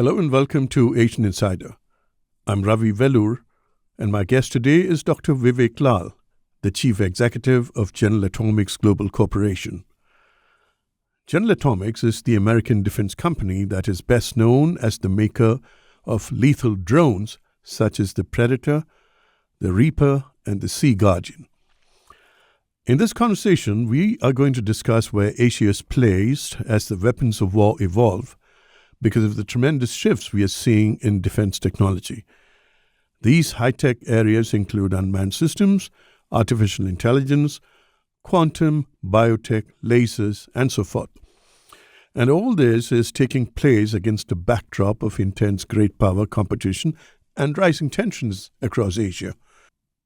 Hello and welcome to Asian Insider. I'm Ravi Velloor, and my guest today is Dr. Vivek Lall, the Chief Executive of General Atomics Global Corporation. General Atomics is the American defense company that is best known as the maker of lethal drones such as the Predator, the Reaper, and the Sea Guardian. In this conversation, we are going to discuss where Asia is placed as the weapons of war evolve because of the tremendous shifts we are seeing in defense technology. These high-tech areas include unmanned systems, artificial intelligence, quantum, biotech, lasers, and so forth. And all this is taking place against a backdrop of intense great power competition and rising tensions across Asia.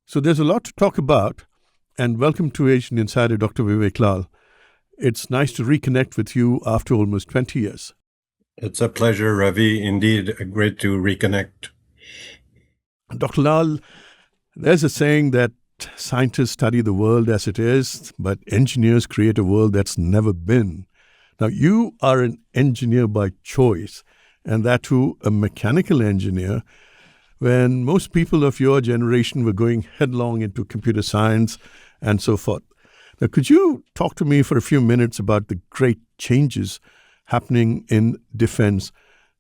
So there's a lot to talk about, and welcome to Asian Insider, Dr. Vivek Lall. It's nice to reconnect with you after almost 20 years. It's a pleasure, Ravi. Indeed, great to reconnect. Dr. Lall, there's a saying that scientists study the world as it is, but engineers create a world that's never been. Now, you are an engineer by choice, and that too a mechanical engineer, when most people of your generation were going headlong into computer science and so forth. Now, could you talk to me for a few minutes about the great changes happening in defense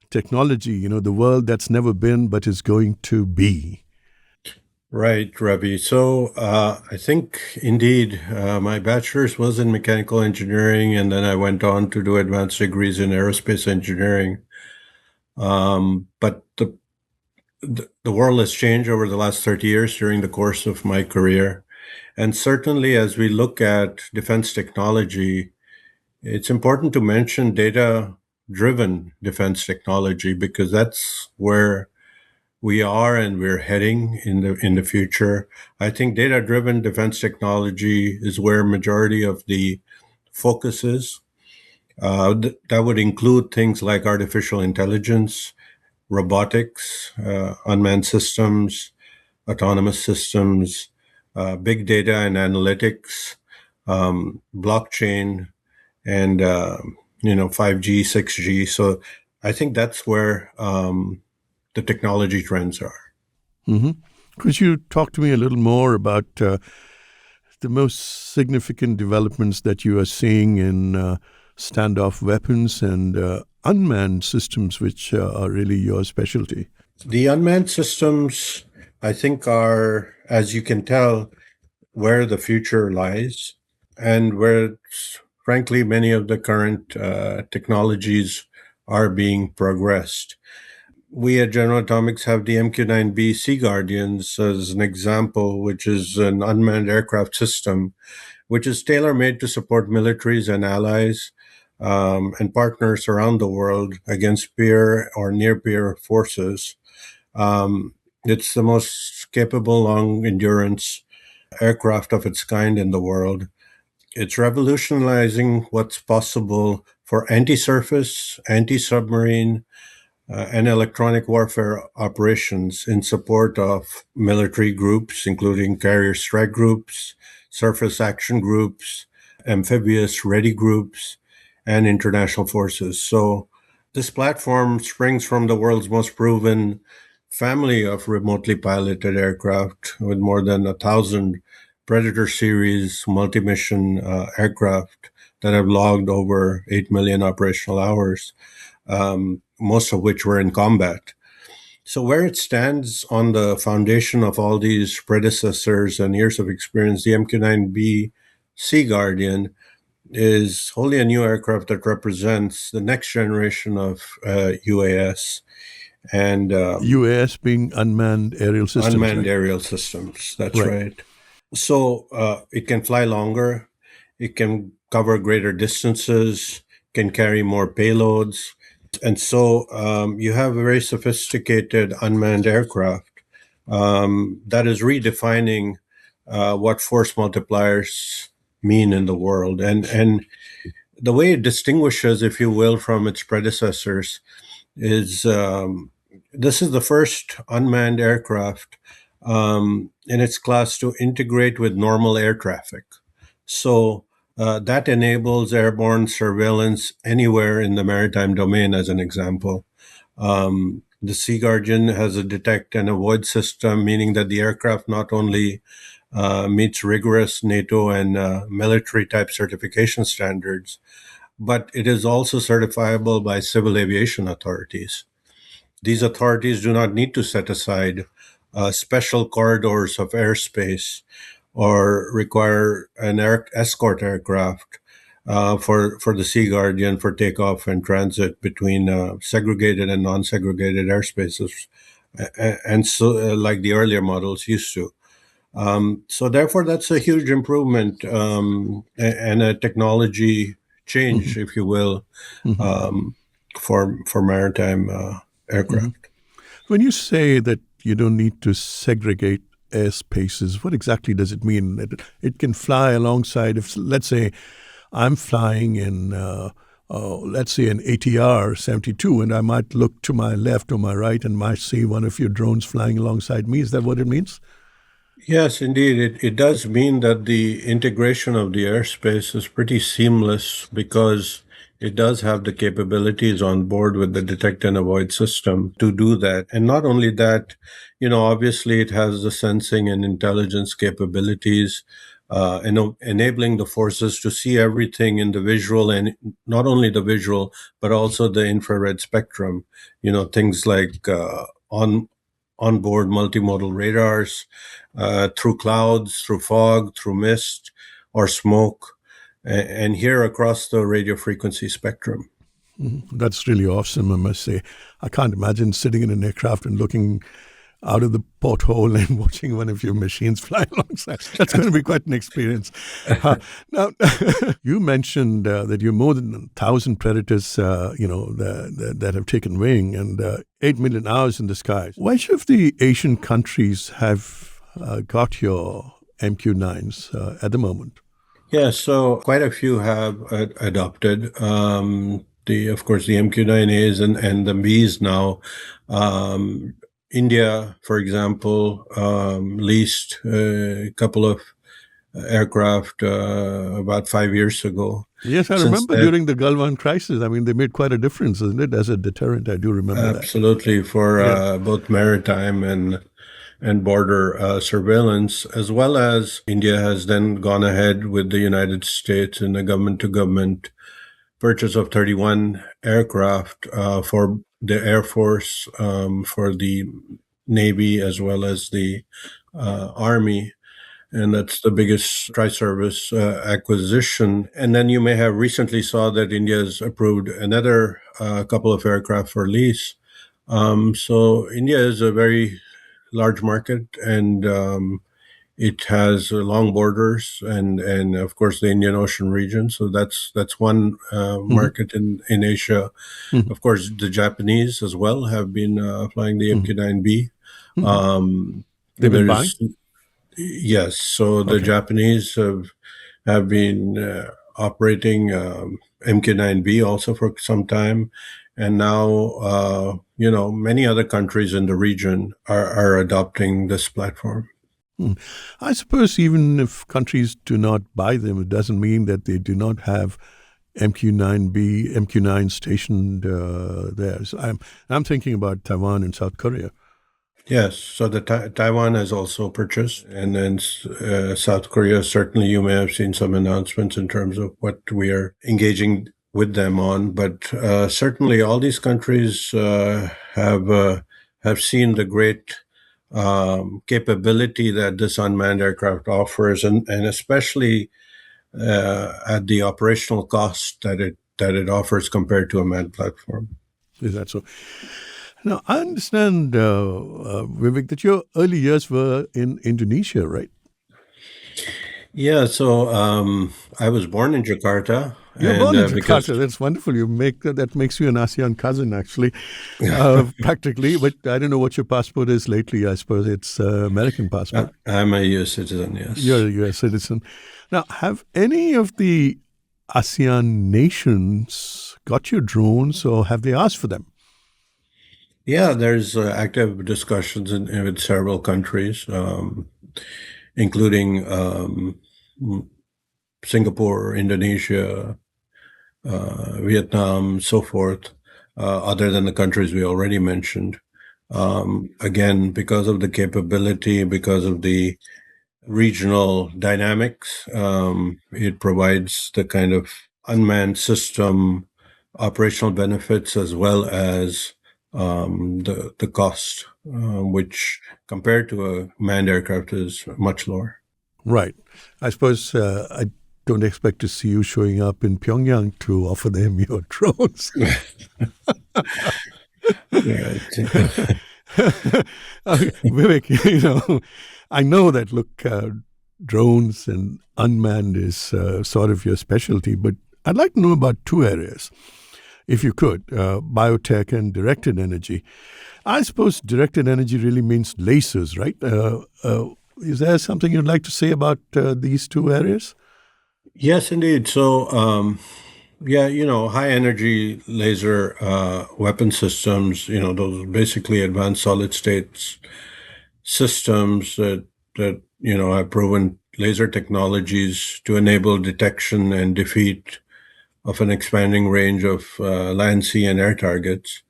technology, the world that's never been but is going to be? Right, Ravi. So I think indeed my bachelor's was in mechanical engineering, and then I went on to do advanced degrees in aerospace engineering. But the world has changed over the last 30 years during the course of my career. And certainly as we look at defense technology, it's important to mention data-driven defense technology because that's where we are and we're heading in the future. I think data-driven defense technology is where majority of the focus is. That would include things like artificial intelligence, robotics, unmanned systems, autonomous systems, big data and analytics, blockchain, and 5G, 6G. So I think that's where the technology trends are. Mm-hmm. Could you talk to me a little more about the most significant developments that you are seeing in standoff weapons and unmanned systems, which are really your specialty? The unmanned systems, I think, are, as you can tell, where the future lies and where, frankly, many of the current technologies are being progressed. We at General Atomics have the MQ-9B Sea Guardians as an example, which is an unmanned aircraft system, which is tailor-made to support militaries and allies and partners around the world against peer or near-peer forces. It's the most capable long-endurance aircraft of its kind in the world. It's revolutionizing what's possible for anti-surface, anti-submarine, and electronic warfare operations in support of military groups, including carrier strike groups, surface action groups, amphibious ready groups, and international forces. So this platform springs from the world's most proven family of remotely piloted aircraft with more than 1,000 Predator series multi-mission aircraft that have logged over 8 million operational hours, most of which were in combat. So where it stands on the foundation of all these predecessors and years of experience, the MQ-9B Sea Guardian is wholly a new aircraft that represents the next generation of UAS. And UAS being unmanned aerial systems. Unmanned right? aerial systems, that's right. So it can fly longer, it can cover greater distances, can carry more payloads. And so you have a very sophisticated unmanned aircraft that is redefining what force multipliers mean in the world. And the way it distinguishes, if you will, from its predecessors is this is the first unmanned aircraft in its class to integrate with normal air traffic. So that enables airborne surveillance anywhere in the maritime domain, as an example. The Sea Guardian has a detect and avoid system, meaning that the aircraft not only meets rigorous NATO and military type certification standards, but it is also certifiable by civil aviation authorities. These authorities do not need to set aside special corridors of airspace or require an escort aircraft for the Sea Guardian for takeoff and transit between segregated and non-segregated airspaces, and so like the earlier models used to. So therefore, that's a huge improvement and a technology change, if you will, Mhm. for maritime Mhm. aircraft. When you say that you don't need to segregate airspaces, what exactly does it mean? That it can fly alongside, if, let's say, I'm flying in, let's say, an ATR 72, and I might look to my left or my right and might see one of your drones flying alongside me. Is that what it means? Yes, indeed. It does mean that the integration of the airspace is pretty seamless because it does have the capabilities on board with the detect and avoid system to do that. And not only that, obviously it has the sensing and intelligence capabilities, enabling the forces to see everything in the visual, and not only the visual, but also the infrared spectrum, things like onboard multimodal radars, through clouds, through fog, through mist or smoke, and here across the radio frequency spectrum. That's really awesome, I must say. I can't imagine sitting in an aircraft and looking out of the porthole and watching one of your machines fly alongside. That's going to be quite an experience. Now, you mentioned that you're more than 1,000 predators, that have taken wing and 8 million hours in the skies. Which of the Asian countries have got your MQ-9s at the moment? Yeah, so quite a few have adopted. Of course, the MQ-9As and the Bs now. India, for example, leased a couple of aircraft about 5 years ago. Yes, I Since remember then, during the Gulf crisis. I mean, they made quite a difference, isn't it, as a deterrent? I do remember that. absolutely, for Yeah. both maritime and border surveillance, as well as India has then gone ahead with the United States in a government to government purchase of 31 aircraft for the Air Force, for the Navy, as well as the Army. And that's the biggest tri-service acquisition. And then you may have recently saw that India has approved another couple of aircraft for lease. So India is a very large market, and it has long borders, and of course the Indian Ocean region. So that's one Mm-hmm. market in Asia. Mm-hmm. Of course, the Japanese as well have been flying the MQ-9B. Mm-hmm. Um, They've been buying? there's Yes, so the Okay. Japanese have been operating MQ-9B also for some time, and now many other countries in the region are adopting this platform. Hmm. I suppose even if countries do not buy them, it doesn't mean that they do not have MQ-9B, MQ-9 stationed there. So I'm thinking about Taiwan and South Korea. Yes, so the Taiwan has also purchased, and then South Korea. Certainly, you may have seen some announcements in terms of what we are engaging with them on. But certainly, all these countries have seen the great capability that this unmanned aircraft offers, and especially at the operational cost that it offers compared to a manned platform. Is that so? Now, I understand, Vivek, that your early years were in Indonesia, right? Yeah, so I was born in Jakarta, You're and born in because Jakarta. That's wonderful. That makes you an ASEAN cousin, actually, practically. But I don't know what your passport is lately. I suppose it's American passport. I'm a U.S. citizen, You're yes. a U.S. citizen. Now, have any of the ASEAN nations got your drones, or have they asked for them? Yeah, there's active discussions with several countries, including Singapore, Indonesia, Vietnam, so forth. other than the countries we already mentioned. Again, because of the capability, because of the regional dynamics, it provides the kind of unmanned system operational benefits as well as the cost, which compared to a manned aircraft is much lower. Right. I suppose I don't expect to see you showing up in Pyongyang to offer them your drones. Right. Vivek, I know that, look, drones and unmanned is sort of your specialty, but I'd like to know about two areas, if you could, biotech and directed energy. I suppose directed energy really means lasers, right? Is there something you'd like to say about these two areas? Yes, indeed. So, yeah, high energy laser weapon systems, those basically advanced solid states systems that have proven laser technologies to enable detection and defeat of an expanding range of land, sea, and air targets.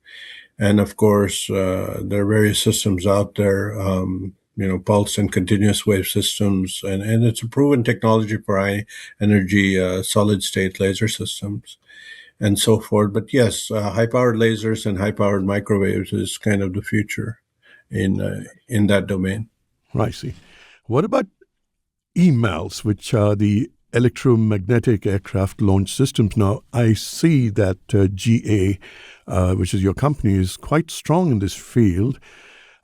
And of course, there are various systems out there, pulse and continuous wave systems, and it's a proven technology for high energy solid state laser systems and so forth. But yes, high powered lasers and high powered microwaves is kind of the future in that domain. I see. What about EMALS, which are the electromagnetic aircraft launch systems? Now, I see that GA, which is your company, is quite strong in this field.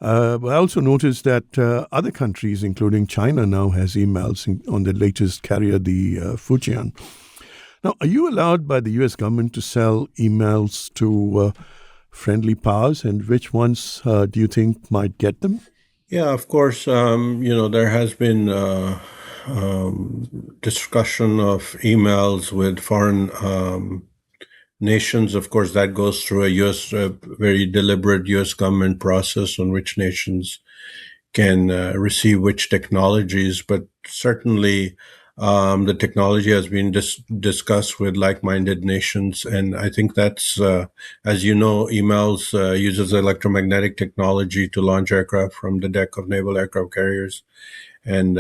But I also noticed that other countries, including China, now has EMALS on the latest carrier, the Fujian. Now, are you allowed by the U.S. government to sell EMALS to friendly powers, and which ones do you think might get them? Yeah, of course. There has been discussion of emails with foreign nations. Of course, that goes through a U.S. Very deliberate U.S. government process on which nations can receive which technologies. But certainly, the technology has been discussed with like-minded nations, and I think that's, as you know, EMALS uses electromagnetic technology to launch aircraft from the deck of naval aircraft carriers, and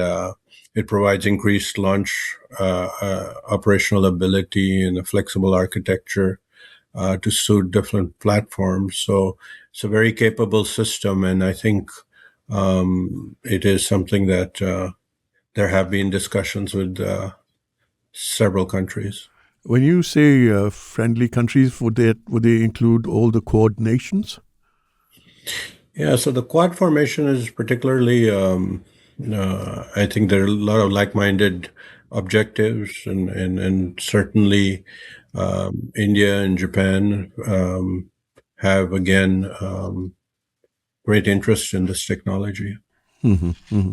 it provides increased launch operational ability and a flexible architecture to suit different platforms. So it's a very capable system, and I think it is something that there have been discussions with several countries. When you say friendly countries, would they include all the Quad nations? Yeah, so the Quad formation is particularly, I think there are a lot of like-minded objectives, and certainly India and Japan have, again, great interest in this technology. Mm-hmm, mm-hmm.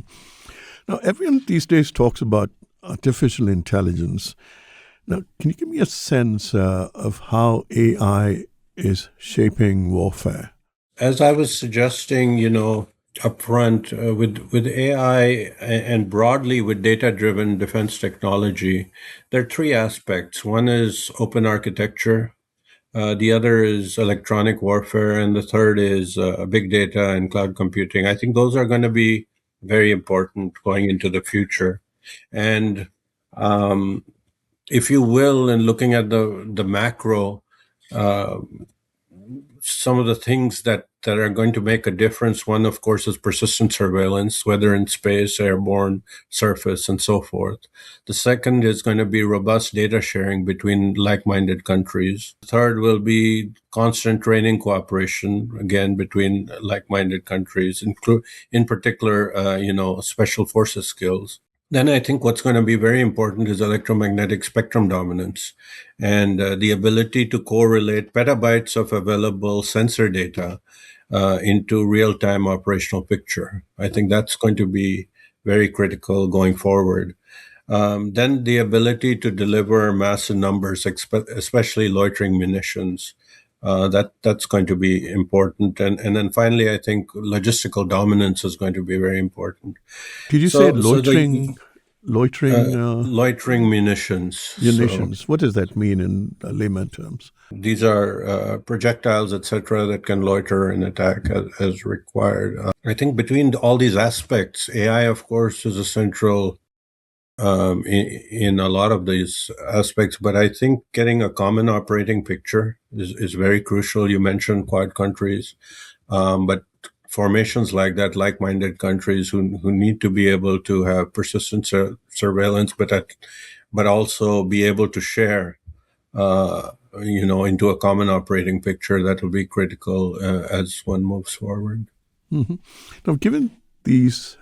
Now, everyone these days talks about artificial intelligence. Now, can you give me a sense of how AI is shaping warfare? As I was suggesting, upfront, with AI and broadly with data-driven defense technology, there are three aspects. One is open architecture, the other is electronic warfare, and the third is big data and cloud computing. I think those are going to be very important going into the future. And if you will, in looking at the macro, uh, some of the things that are going to make a difference. One, of course, is persistent surveillance, whether in space, airborne, surface, and so forth. The second is going to be robust data sharing between like-minded countries. The third will be constant training cooperation, again, between like-minded countries, in particular, special forces skills. Then I think what's going to be very important is electromagnetic spectrum dominance and the ability to correlate petabytes of available sensor data into real-time operational picture. I think that's going to be very critical going forward. Then the ability to deliver massive numbers, especially loitering munitions. That's going to be important. And then finally, I think logistical dominance is going to be very important. Did you say So loitering loitering Loitering munitions. munitions. What does that mean in layman terms? These are projectiles, etc., that can loiter and attack as required. I think between all these aspects, AI, of course, is a central in a lot of these aspects. But I think getting a common operating picture is very crucial. You mentioned Quad countries, but formations like that, like-minded countries who need to be able to have persistent surveillance, but also be able to share into a common operating picture, that will be critical as one moves forward. Mm-hmm. Now, given these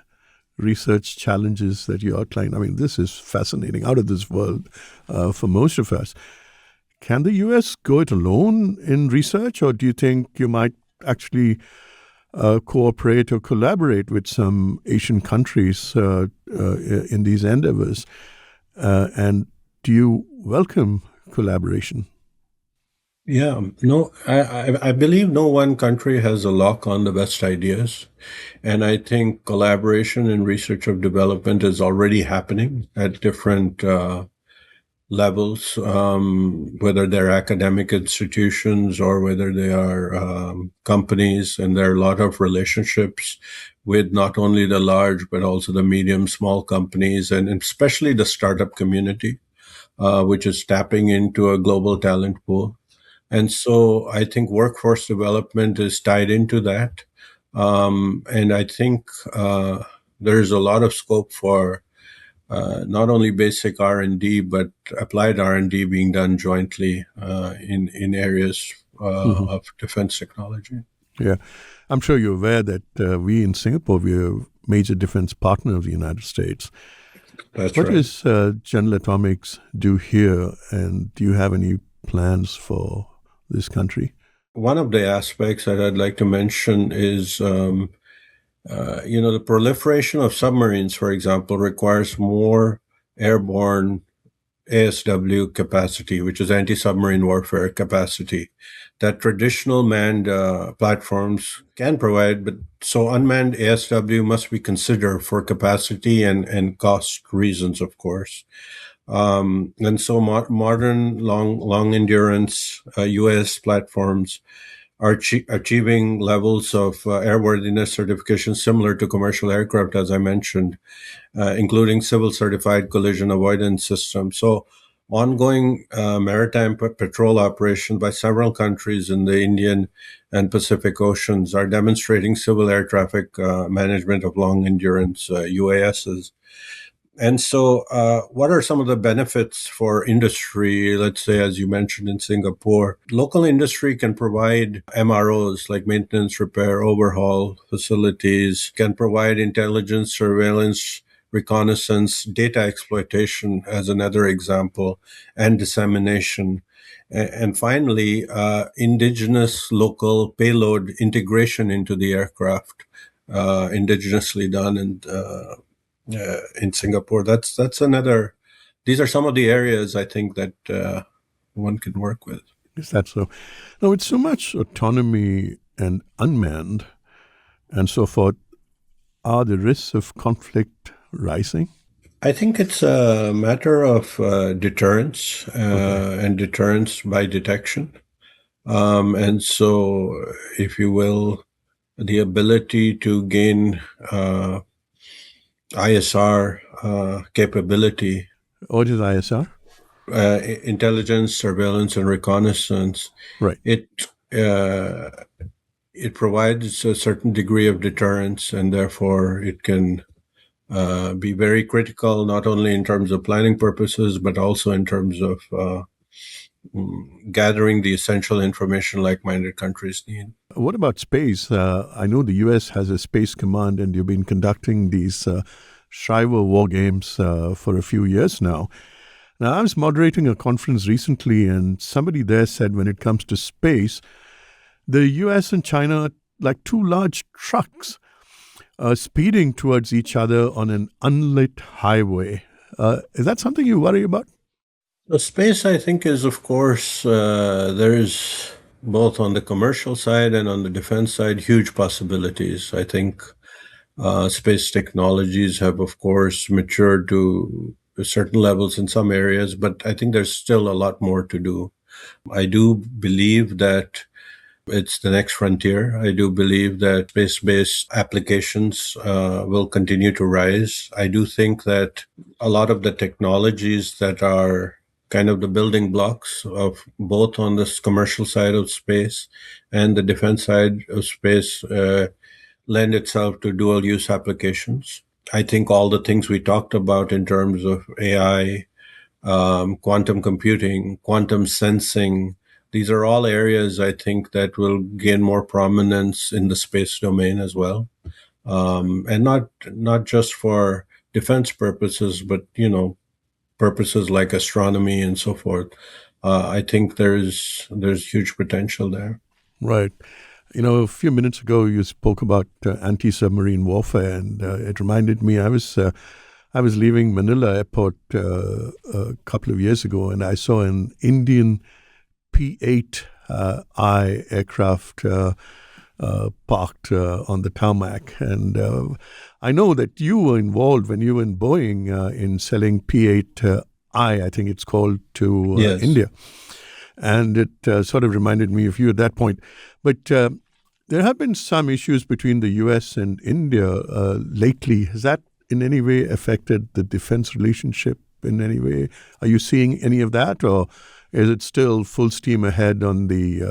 research challenges that you outlined, I mean, this is fascinating, out of this world for most of us. Can the U.S. go it alone in research, or do you think you might actually cooperate or collaborate with some Asian countries in these endeavors? And do you welcome collaboration? Yeah, no, I believe no one country has a lock on the best ideas. And I think collaboration in research of development is already happening at different levels, whether they're academic institutions or whether they are companies. And there are a lot of relationships with not only the large, but also the medium, small companies, and especially the startup community, which is tapping into a global talent pool. And so I think workforce development is tied into that. And I think there's a lot of scope for not only basic R&D, but applied R&D being done jointly in areas of defense technology. Yeah. I'm sure you're aware that we in Singapore, we're a major defense partner of the United States. That's What right. does General Atomics do here, and do you have any plans for this country? One of the aspects that I'd like to mention is, the proliferation of submarines, for example, requires more airborne ASW capacity, which is anti-submarine warfare capacity, that traditional manned platforms can provide. But so unmanned ASW must be considered for capacity and cost reasons, of course. And so modern long endurance UAS platforms are achieving levels of airworthiness certification similar to commercial aircraft, as I mentioned, including civil certified collision avoidance systems. So ongoing maritime patrol operations by several countries in the Indian and Pacific Oceans are demonstrating civil air traffic management of long endurance UASs. And so, what are some of the benefits for industry? Let's say, as you mentioned in Singapore, local industry can provide MROs, like maintenance, repair, overhaul facilities, can provide intelligence, surveillance, reconnaissance, data exploitation, as another example, and dissemination. And finally, indigenous local payload integration into the aircraft, indigenously done, and in Singapore. That's another. These are some of the areas I think that one can work with. Is that so? Now, with so much autonomy and unmanned and so forth, are the risks of conflict rising? I think it's a matter of deterrence and deterrence by detection. And so, if you will, the ability to gain ISR capability. What is ISR? Intelligence, surveillance, and reconnaissance. Right. It provides a certain degree of deterrence, and therefore it can be very critical, not only in terms of planning purposes, but also in terms of gathering the essential information like-minded countries need. What about space? I know the U.S. has a space command, and you've been conducting these Shriver war games for a few years now. Now, I was moderating a conference recently, and somebody there said when it comes to space, the U.S. and China are like two large trucks speeding towards each other on an unlit highway. Is that something you worry about? The space, I think, is, of course, there's both on the commercial side and on the defense side, huge possibilities. I think Space technologies have, of course, matured to certain levels in some areas, but I think there's still a lot more to do. I do believe that it's the next frontier. I do believe that space-based applications will continue to rise. I do think that a lot of the technologies that are kind of the building blocks of both on this commercial side of space and the defense side of space lend itself to dual use applications. I think all the things we talked about in terms of AI, quantum computing, quantum sensing, these are all areas I think that will gain more prominence in the space domain as well. And not just for defense purposes, but purposes like astronomy and so forth. I think there's huge potential there. Right. A few minutes ago, you spoke about anti-submarine warfare, and it reminded me I was leaving Manila Airport a couple of years ago, and I saw an Indian P-8I aircraft parked on the tarmac. And I know that you were involved when you were in Boeing in selling P-8I, I think it's called, to Yes. India. And it sort of reminded me of you at that point. But there have been some issues between the U.S. and India lately. Has that in any way affected the defense relationship in any way? Are you seeing any of that, or is it still full steam ahead on the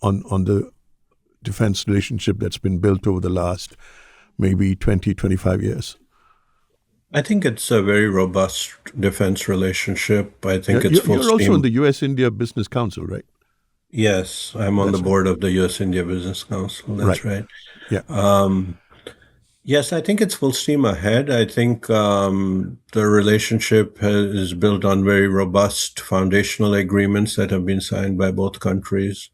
on the defense relationship that's been built over the last maybe 20, 25 years? I think it's a very robust defense relationship. I think it's full You're steam. also in the U.S.-India Business Council, right? Yes, I'm on That's the right. board of the U.S.-India Business Council. That's right. Yeah. Yes, I think it's full steam ahead. I think the relationship is built on very robust foundational agreements that have been signed by both countries.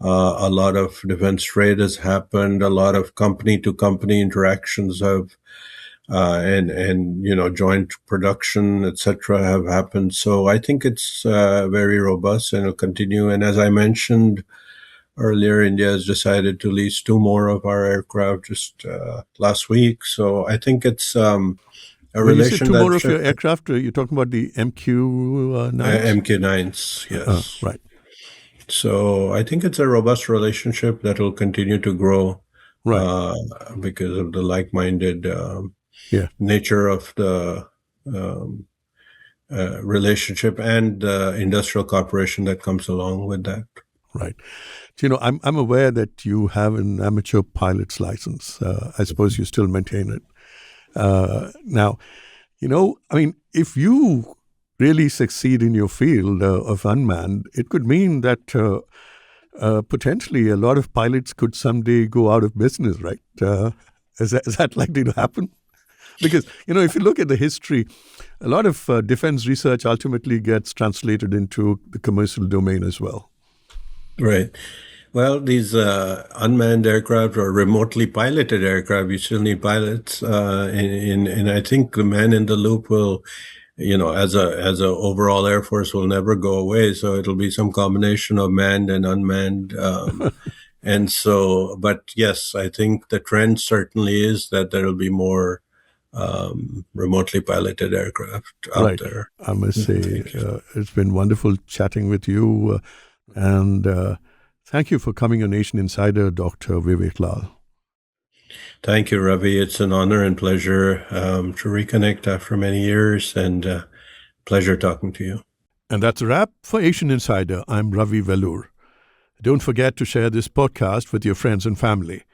A lot of defense trade has happened. A lot of company-to-company interactions have, and joint production, etc., have happened. So I think it's very robust and will continue. And as I mentioned earlier, India has decided to lease 2 more of our aircraft just last week. So I think it's a When you relation say 2 that more of your aircraft, you're talking about the MQ-9s? MQ-9s, yes. Right. So I think it's a robust relationship that will continue to grow Right. because of the like-minded Yeah. nature of the relationship and industrial cooperation that comes along with that. Right. I'm aware that you have an amateur pilot's license. I suppose you still maintain it. Now, if you really succeed in your field of unmanned, it could mean that potentially a lot of pilots could someday go out of business, right? Is that likely to happen? Because, if you look at the history, a lot of defense research ultimately gets translated into the commercial domain as well. Right. Well, these unmanned aircraft or remotely piloted aircraft, you still need pilots. And I think the man in the loop will, as a overall Air Force, will never go away. So it'll be some combination of manned and unmanned. And so, but yes, I think the trend certainly is that there will be more remotely piloted aircraft out there. I must say, it's been wonderful chatting with you. And thank you for coming on Asian Insider, Dr. Vivek Lall. Thank you, Ravi. It's an honor and pleasure to reconnect after many years, and pleasure talking to you. And that's a wrap for Asian Insider. I'm Ravi Velloor. Don't forget to share this podcast with your friends and family.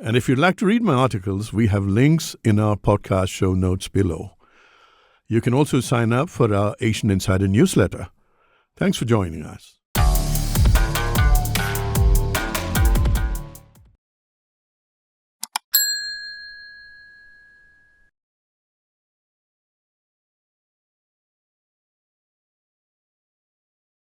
And if you'd like to read my articles, we have links in our podcast show notes below. You can also sign up for our Asian Insider newsletter. Thanks for joining us.